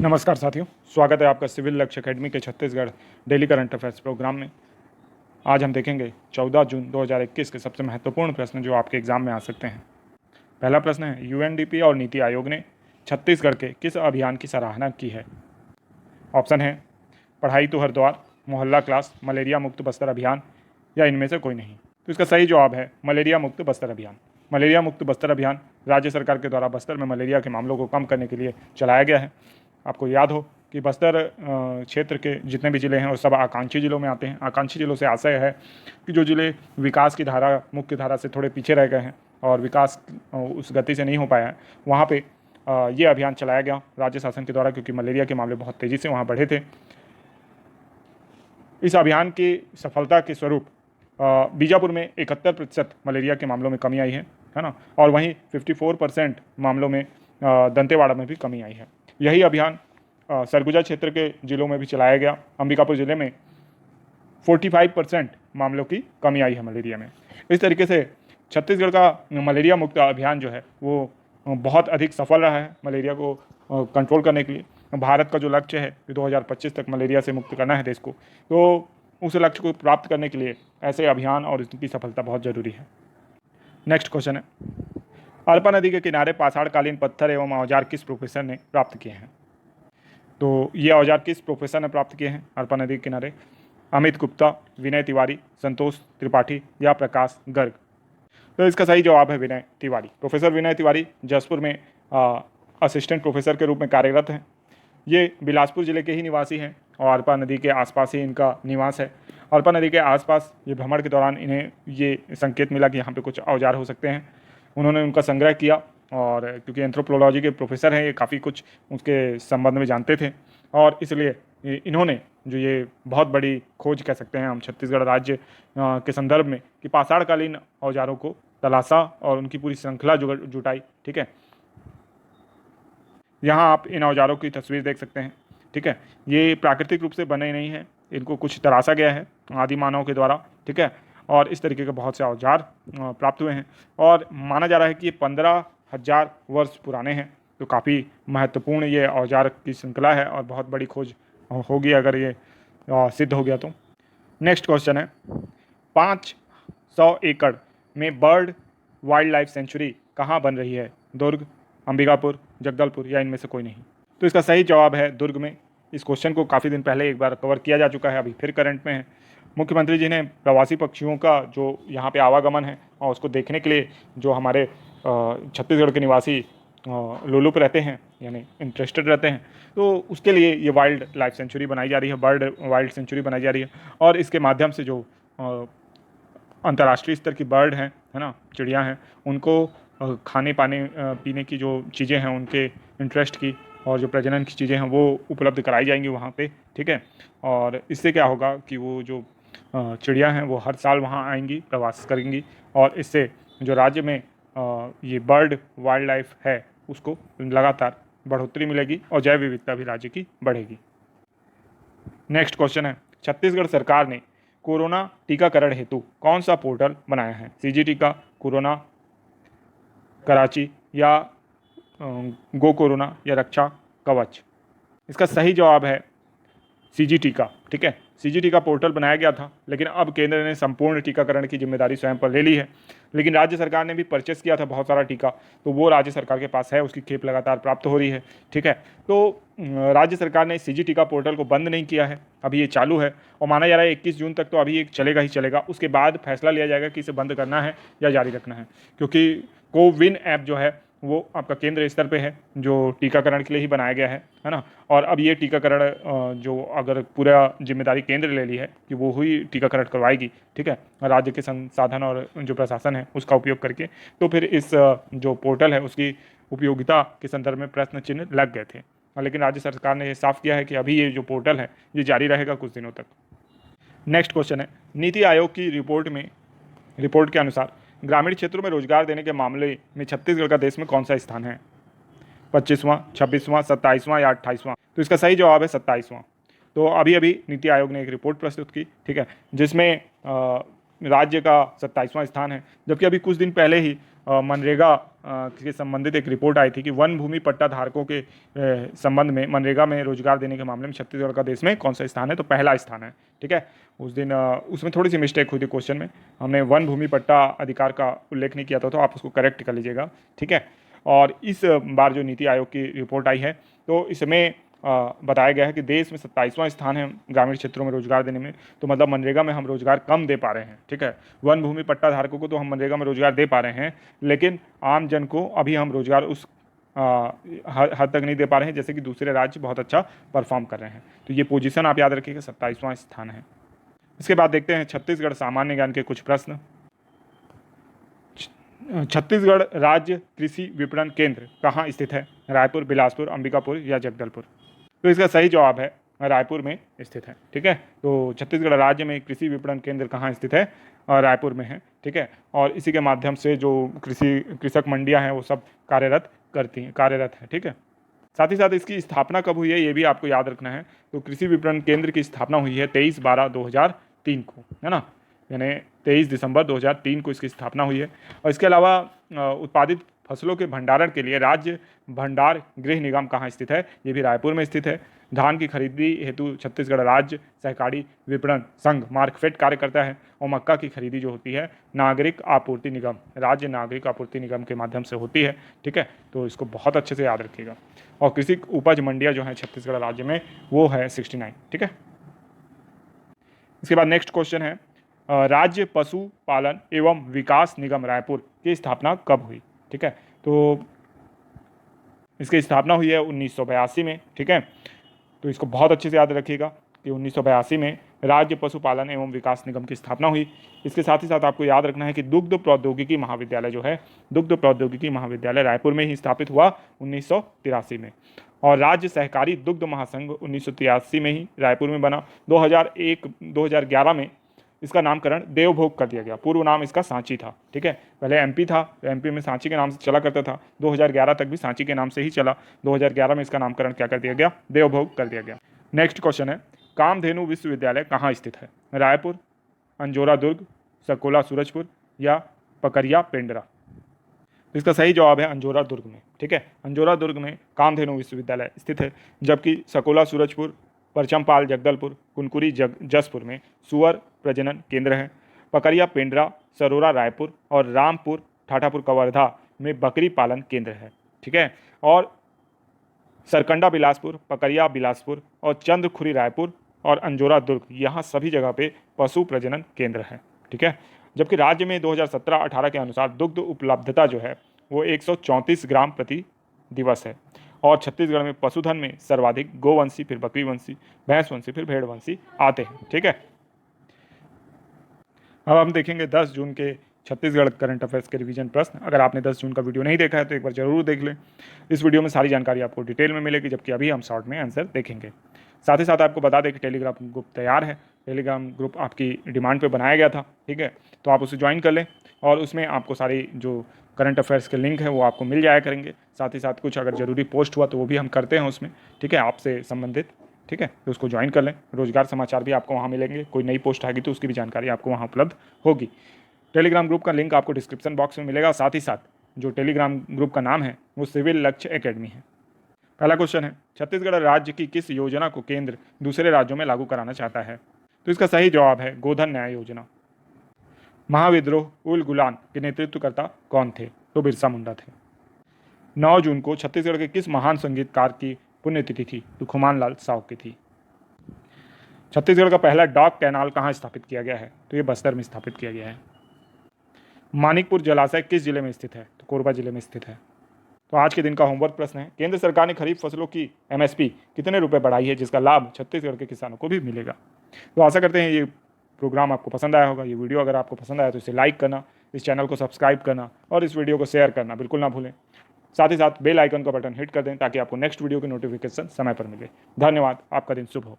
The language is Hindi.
नमस्कार साथियों, स्वागत है आपका सिविल लक्ष्य एकेडमी के Chhattisgarh daily current affairs programme में। आज हम देखेंगे 14 जून 2021 के सबसे महत्वपूर्ण प्रश्न जो आपके एग्जाम में आ सकते हैं। पहला प्रश्न है, यूएनडीपी और नीति आयोग ने छत्तीसगढ़ के किस अभियान की सराहना की है? ऑप्शन है पढ़ाई तो हर द्वार, मोहल्ला क्लास, मलेरिया मुक्त बस्तर अभियान या इनमें से कोई नहीं। तो इसका सही जवाब है मलेरिया मुक्त बस्तर अभियान। मलेरिया मुक्त बस्तर अभियान राज्य सरकार के द्वारा बस्तर में मलेरिया के मामलों को कम करने के लिए चलाया गया है। आपको याद हो कि बस्तर क्षेत्र के जितने भी ज़िले हैं वो सब आकांक्षी ज़िलों में आते हैं। आकांक्षी ज़िलों से आशय है कि जो ज़िले विकास की धारा, मुख्य धारा से थोड़े पीछे रह गए हैं और विकास उस गति से नहीं हो पाया है, वहाँ पे ये अभियान चलाया गया राज्य शासन के द्वारा, क्योंकि मलेरिया के मामले बहुत तेज़ी से वहाँ बढ़े थे। इस अभियान की सफलता के स्वरूप बीजापुर में 71% मलेरिया के मामलों में कमी आई है ना, और वहीं 54% मामलों में दंतेवाड़ा में भी कमी आई है। यही अभियान सरगुजा क्षेत्र के ज़िलों में भी चलाया गया। अंबिकापुर ज़िले में 45% मामलों की कमी आई है मलेरिया में। इस तरीके से छत्तीसगढ़ का मलेरिया मुक्त अभियान जो है वो बहुत अधिक सफल रहा है मलेरिया को कंट्रोल करने के लिए। भारत का जो लक्ष्य है कि 2025 तक मलेरिया से मुक्त करना है देश को, तो उस लक्ष्य को प्राप्त करने के लिए ऐसे अभियान और इसकी सफलता बहुत ज़रूरी है। नेक्स्ट क्वेश्चन है, अरपा नदी के किनारे पाषाणकालीन पत्थर एवं औजार किस प्रोफेसर ने प्राप्त किए हैं? तो ये औजार किस प्रोफेसर ने प्राप्त किए हैं अरपा नदी के किनारे? अमित गुप्ता, विनय तिवारी, संतोष त्रिपाठी या प्रकाश गर्ग? तो इसका सही जवाब है विनय तिवारी। प्रोफेसर विनय तिवारी जसपुर में असिस्टेंट प्रोफेसर के रूप में कार्यरत हैं। ये बिलासपुर ज़िले के ही निवासी हैं और अरपा नदी के आसपास ही इनका निवास है। अरपा नदी के आसपास ये भ्रमण के दौरान इन्हें ये संकेत मिला कि यहाँ पे कुछ औजार हो सकते हैं। उन्होंने उनका संग्रह किया और क्योंकि एंथ्रोपोलॉजी के प्रोफेसर हैं, ये काफ़ी कुछ उसके संबंध में जानते थे और इसलिए इन्होंने जो ये बहुत बड़ी खोज कह सकते हैं हम छत्तीसगढ़ राज्य के संदर्भ में, कि पाषाणकालीन औजारों को तलाशा और उनकी पूरी श्रृंखला जुटाई। ठीक है, यहाँ आप इन औजारों की तस्वीर देख सकते हैं। ठीक है, ये प्राकृतिक रूप से बने नहीं हैं, इनको कुछ तराशा गया है आदि मानव के द्वारा। ठीक है, और इस तरीके के बहुत से औजार प्राप्त हुए हैं और माना जा रहा है कि ये 15,000 वर्ष पुराने हैं। तो काफ़ी महत्वपूर्ण ये औजार की श्रृंखला है और बहुत बड़ी खोज होगी अगर ये सिद्ध हो गया तो। नेक्स्ट क्वेश्चन है, 500 एकड़ में बर्ड वाइल्ड लाइफ सेंचुरी कहाँ बन रही है? दुर्ग, अंबिकापुर, जगदलपुर या इनमें से कोई नहीं। तो इसका सही जवाब है दुर्ग में। इस क्वेश्चन को काफ़ी दिन पहले एक बार कवर किया जा चुका है, अभी फिर करंट में है। मुख्यमंत्री जी ने प्रवासी पक्षियों का जो यहाँ पे आवागमन है और उसको देखने के लिए जो हमारे छत्तीसगढ़ के निवासी लोलुप रहते हैं, यानी इंटरेस्टेड रहते हैं, तो उसके लिए ये वाइल्ड लाइफ सेंचुरी बनाई जा रही है, बर्ड वाइल्ड सेंचुरी बनाई जा रही है। और इसके माध्यम से जो अंतर्राष्ट्रीय स्तर की बर्ड हैं, है ना, चिड़ियाँ हैं, उनको खाने पाने पीने की जो चीज़ें हैं, उनके इंटरेस्ट की और जो प्रजनन की चीज़ें हैं वो उपलब्ध कराई जाएंगी वहाँ पे। ठीक है, और इससे क्या होगा कि वो जो चिड़िया हैं वो हर साल वहाँ आएंगी, प्रवास करेंगी और इससे जो राज्य में ये बर्ड वाइल्ड लाइफ है उसको लगातार बढ़ोतरी मिलेगी और जैव विविधता भी राज्य की बढ़ेगी। नेक्स्ट क्वेश्चन है, छत्तीसगढ़ सरकार ने कोरोना टीकाकरण हेतु कौन सा पोर्टल बनाया है? सीजी टीका, कोरोना कराची या गो कोरोना या रक्षा कवच? इसका सही जवाब है सीजी टीका। ठीक है, सीजी टीका पोर्टल बनाया गया था, लेकिन अब केंद्र ने संपूर्ण टीकाकरण की जिम्मेदारी स्वयं पर ले ली है। लेकिन राज्य सरकार ने भी परचेस किया था बहुत सारा टीका, तो वो राज्य सरकार के पास है, उसकी खेप लगातार प्राप्त हो रही है। ठीक है, तो राज्य सरकार ने सीजी टीका पोर्टल को बंद नहीं किया है, अभी ये चालू है और माना जा रहा है 21 जून तक तो अभी ये चलेगा ही चलेगा। उसके बाद फैसला लिया जाएगा कि इसे बंद करना है या जारी रखना है, क्योंकि कोविन ऐप जो है वो आपका केंद्र स्तर पे है, जो टीकाकरण के लिए ही बनाया गया है ना। और अब ये टीकाकरण जो अगर पूरा जिम्मेदारी केंद्र ले ली है कि वो ही टीकाकरण करवाएगी, ठीक है, राज्य के संसाधन और जो प्रशासन है उसका उपयोग करके, तो फिर इस जो पोर्टल है उसकी उपयोगिता के संदर्भ में प्रश्न चिन्ह लग गए थे। लेकिन राज्य सरकार ने ये साफ किया है कि अभी ये जो पोर्टल है ये जारी रहेगा कुछ दिनों तक। नेक्स्ट क्वेश्चन है, नीति आयोग की रिपोर्ट के अनुसार ग्रामीण क्षेत्रों में रोजगार देने के मामले में छत्तीसगढ़ का देश में कौन सा स्थान है? 25वां, 26वां, 27वां या 28वां? तो इसका सही जवाब है 27वां। तो अभी अभी नीति आयोग ने एक रिपोर्ट प्रस्तुत की, ठीक है, जिसमें राज्य का 27वां स्थान है, जबकि अभी कुछ दिन पहले ही मनरेगा के संबंधित एक रिपोर्ट आई थी कि वन भूमि पट्टा धारकों के संबंध में मनरेगा में रोजगार देने के मामले में छत्तीसगढ़ का देश में कौन सा स्थान है, तो पहला स्थान है। ठीक है, उस दिन उसमें थोड़ी सी मिस्टेक हुई थी क्वेश्चन में, हमने वन भूमि पट्टा अधिकार का उल्लेख नहीं किया था, तो आप उसको करेक्ट कर लीजिएगा। ठीक है, और इस बार जो नीति आयोग की रिपोर्ट आई है तो इसमें बताया गया है कि देश में 27वां स्थान है ग्रामीण क्षेत्रों में रोजगार देने में, तो मतलब मनरेगा में हम रोजगार कम दे पा रहे हैं। ठीक है, वन भूमि पट्टा धारकों को तो हम मनरेगा में रोजगार दे पा रहे हैं, लेकिन आम जन को अभी हम रोजगार उस हद तक नहीं दे पा रहे हैं जैसे कि दूसरे राज्य बहुत अच्छा परफॉर्म कर रहे हैं। तो ये पोजीशन आप याद रखिएगा, 27वां स्थान है। इसके बाद देखते हैं छत्तीसगढ़ सामान्य ज्ञान के कुछ प्रश्न। छत्तीसगढ़ राज्य कृषि विपणन केंद्र कहाँ स्थित है? रायपुर, बिलासपुर, अंबिकापुर या जगदलपुर? तो इसका सही जवाब है रायपुर में स्थित है। ठीक है, तो छत्तीसगढ़ राज्य में कृषि विपणन केंद्र कहाँ स्थित है? रायपुर में है। ठीक है, और इसी के माध्यम से जो कृषक मंडियाँ हैं वो सब कार्यरत है। ठीक है, साथ ही साथ इसकी स्थापना कब हुई है ये भी आपको याद रखना है। तो कृषि विपणन केंद्र की स्थापना हुई है 23/12/2003 को, है ना, यानी 23 दिसंबर 2003 को इसकी स्थापना हुई है। और इसके अलावा उत्पादित फसलों के भंडारण के लिए राज्य भंडार गृह निगम कहाँ स्थित है? ये भी रायपुर में स्थित है। धान की खरीदी हेतु छत्तीसगढ़ राज्य सहकारी विपणन संघ मार्कफेड कार्य करता है, और मक्का की खरीदी जो होती है नागरिक आपूर्ति निगम, राज्य नागरिक आपूर्ति निगम के माध्यम से होती है। ठीक है, तो इसको बहुत अच्छे से याद रखिएगा। और कृषि उपज मंडियाँ जो हैं छत्तीसगढ़ राज्य में वो है 69। ठीक है, इसके बाद नेक्स्ट क्वेश्चन है राज्य पशुपालन एवं विकास निगम रायपुर की स्थापना कब हुई? ठीक है, तो इसकी स्थापना हुई है 1982 में। ठीक है, तो इसको बहुत अच्छे से याद रखिएगा कि 1982 में राज्य पशुपालन एवं विकास निगम की स्थापना हुई। इसके साथ ही साथ आपको याद रखना है कि दुग्ध प्रौद्योगिकी महाविद्यालय जो है, दुग्ध प्रौद्योगिकी महाविद्यालय रायपुर में ही स्थापित हुआ 1983 में। और राज्य सहकारी दुग्ध महासंघ 1983 में ही रायपुर में बना। 2011 में इसका नामकरण देवभोग कर दिया गया, पूर्व नाम इसका सांची था। ठीक है, पहले एमपी था, तो एमपी में सांची के नाम से चला करता था, 2011 तक भी सांची के नाम से ही चला। 2011 में इसका नामकरण क्या कर दिया गया? देवभोग कर दिया गया। नेक्स्ट क्वेश्चन है कामधेनु विश्वविद्यालय कहाँ स्थित है? रायपुर, अंजोरा दुर्ग, सकोला सूरजपुर या पकरिया पेंड्रा? इसका सही जवाब है अंजोरा दुर्ग में। ठीक है, अंजोरा दुर्ग में कामधेनु विश्वविद्यालय स्थित है, जबकि सकोला सूरजपुर, परचमपाल जगदलपुर, कुनकुरी जसपुर में सुअर प्रजनन केंद्र है। पकरिया पेंड्रा, सरोरा रायपुर और रामपुर ठाठापुर कवर्धा में बकरी पालन केंद्र है। ठीक है, और सरकंडा बिलासपुर, पकरिया बिलासपुर और चंद्रखुरी रायपुर और अंजोरा दुर्ग यहाँ सभी जगह पे पशु प्रजनन केंद्र है। ठीक है, जबकि राज्य में 2017-18 के अनुसार दुग्ध उपलब्धता जो है वो 134 ग्राम प्रति दिवस है। और छत्तीसगढ़ में पशुधन में सर्वाधिक गोवंशी, फिर बकरीवंशी, भैंसवंशी, फिर भेड़वंशी आते हैं। ठीक है, अब हम देखेंगे 10 जून के छत्तीसगढ़ करंट अफेयर्स के रिवीजन प्रश्न। अगर आपने 10 जून का वीडियो नहीं देखा है तो एक बार जरूर देख लें। इस वीडियो में सारी जानकारी आपको डिटेल में मिलेगी, जबकि अभी हम शॉर्ट में आंसर देखेंगे। साथ ही साथ आपको बता दें कि टेलीग्राम ग्रुप तैयार है। टेलीग्राम ग्रुप आपकी डिमांड पे बनाया गया था। ठीक है, तो आप उसे ज्वाइन कर लें और उसमें आपको सारी जो करंट अफेयर्स के लिंक है वो आपको मिल जाया करेंगे। साथ ही साथ कुछ अगर ज़रूरी पोस्ट हुआ तो वो भी हम करते हैं उसमें। ठीक है, आपसे संबंधित। ठीक है, तो उसको ज्वाइन कर लें। रोजगार समाचार भी आपको वहाँ मिलेंगे, कोई नई पोस्ट आएगी तो उसकी भी जानकारी आपको वहाँ उपलब्ध होगी। टेलीग्राम ग्रुप का लिंक आपको डिस्क्रिप्शन बॉक्स में मिलेगा। साथ ही साथ जो टेलीग्राम ग्रुप का नाम है वो सिविल लक्ष्य एकेडमी है। पहला क्वेश्चन है छत्तीसगढ़ राज्य की किस योजना को केंद्र दूसरे राज्यों में लागू कराना चाहता है? तो इसका सही जवाब है गोधन न्याय योजना। महाविद्रोह उल गुलान के नेतृत्वकर्ता कौन थे? तो बिरसा मुंडा थे। 9 जून को छत्तीसगढ़ के किस महान संगीतकार की पुण्यतिथि थी? तो खुमान लाल साव की थी। छत्तीसगढ़ का पहला डॉक कैनाल कहाँ स्थापित किया गया है? तो ये बस्तर में स्थापित किया गया है। मानिकपुर जलाशय किस जिले में स्थित है? तो कोरबा जिले में स्थित है। तो आज के दिन का होमवर्क प्रश्न है केंद्र सरकार ने खरीफ फसलों की एमएसपी कितने रुपए बढ़ाई है जिसका लाभ छत्तीसगढ़ के किसानों को भी मिलेगा? तो आशा करते हैं ये प्रोग्राम आपको पसंद आया होगा। ये वीडियो अगर आपको पसंद आया तो इसे लाइक करना, इस चैनल को सब्सक्राइब करना और इस वीडियो को शेयर करना बिल्कुल ना भूलें। साथ ही साथ बेल आइकन का बटन हिट कर दें ताकि आपको नेक्स्ट वीडियो की नोटिफिकेशन समय पर मिले। धन्यवाद, आपका दिन शुभ हो।